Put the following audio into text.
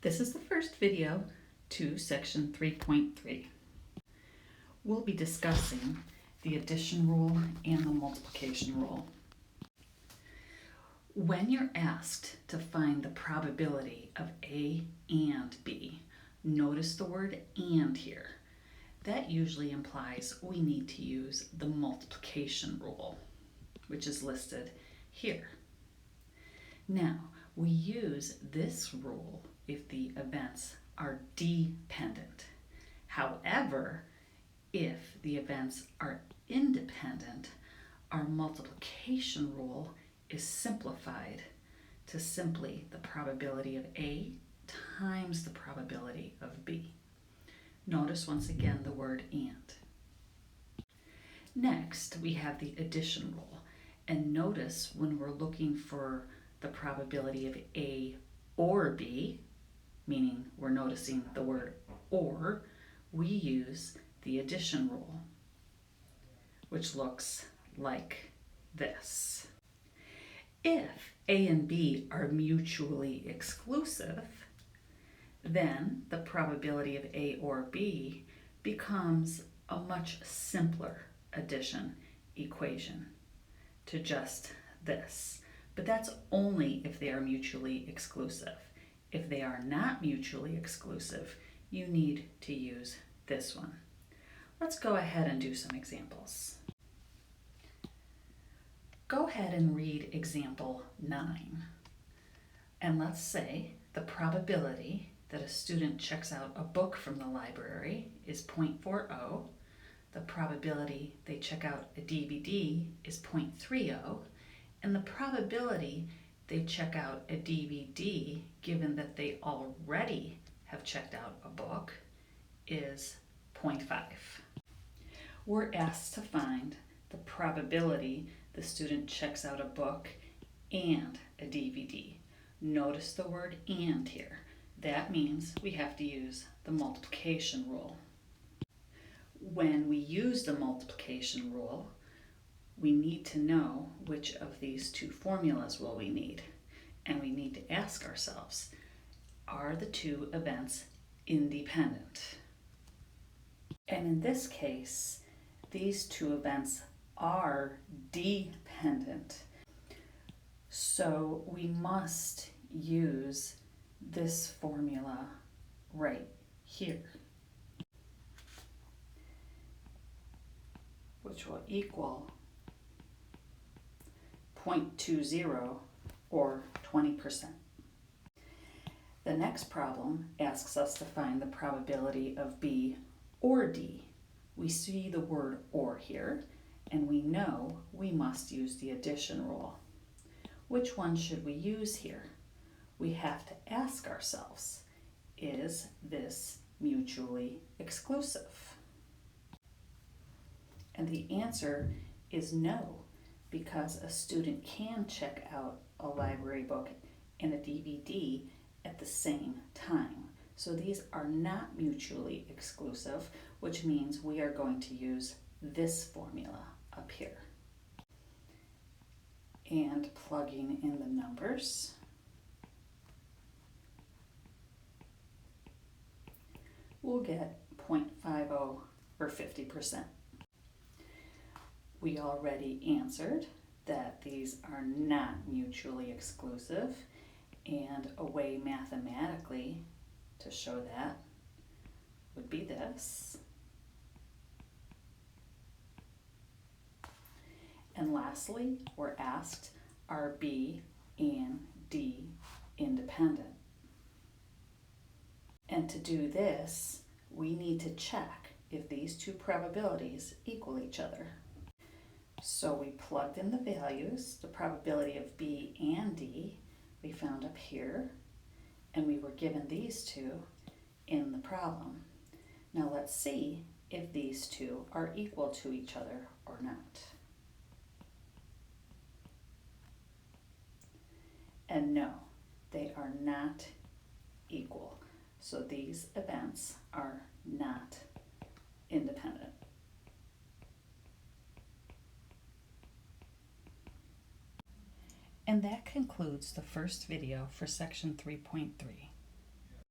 This is the first video to section 3.3. We'll be discussing the addition rule and the multiplication rule. When you're asked to find the probability of A and B, notice the word "and" here. That usually implies we need to use the multiplication rule, which is listed here. Now, we use this rule if the events are dependent. However, if the events are independent, our multiplication rule is simplified to simply the probability of A times the probability of B. Notice once again the word "and." Next, we have the addition rule. And notice when we're looking for the probability of A or B, meaning we're noticing the word "or," we use the addition rule, which looks like this. If A and B are mutually exclusive, then the probability of A or B becomes a much simpler addition equation to just this. But that's only if they are mutually exclusive. If they are not mutually exclusive, you need to use this one. Let's go ahead and do some examples. Go ahead and read example 9. And let's say the probability that a student checks out a book from the library is 0.40. The probability they check out a DVD is 0.30. And the probability they check out a DVD, given that they already have checked out a book, is 0.5. We're asked to find the probability the student checks out a book and a DVD. Notice the word "and" here. That means we have to use the multiplication rule. When we use the multiplication rule, we need to know which of these two formulas will we need. And we need to ask ourselves, are the two events independent? And in this case, these two events are dependent. So we must use this formula right here, which will equal 0.20 or 20%. The next problem asks us to find the probability of B or D. We see the word "or" here, and we know we must use the addition rule. Which one should we use here? We have to ask ourselves, is this mutually exclusive? And the answer is no, because a student can check out a library book and a DVD at the same time. So these are not mutually exclusive, which means we are going to use this formula up here. And plugging in the numbers, we'll get 0.50 or 50%. We already answered that these are not mutually exclusive, and a way mathematically to show that would be this. And lastly, we're asked, are B and D independent? And to do this, we need to check if these two probabilities equal each other. So we plugged in the values, the probability of B and D we found up here, and we were given these two in the problem. Now let's see if these two are equal to each other or not. And no, they are not equal. So these events are not independent. And that concludes the first video for section 3.3.